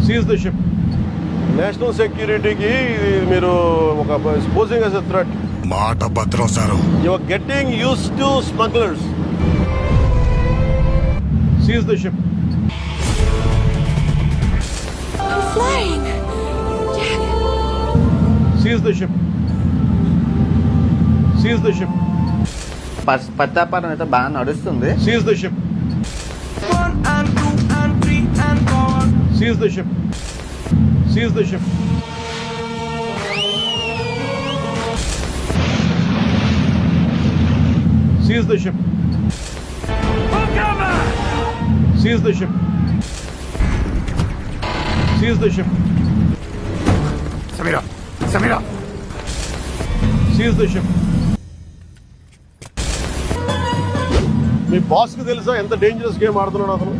Seize the ship. National సెక్యూరిటీకి మీరు ఒక పోజింగ్ యాజ్ ఎ థ్రెట్. మాట భద్రం sir. You are getting used to smugglers. Seize the ship. Flying. Jack. Seize the ship. Seize the ship. పత్తాపారం అయితే బాగా నడుస్తుంది. Seize the ship. 1 and 2 and 3 and 4. Seize the ship. Seize the ship. Seize the ship. Seize the ship. Seize the ship. Sameera, Sameera. Seize the ship. మీ బాస్కి తెలుసా ఎంత dangerous game ఆడుతున్నాడు అతను?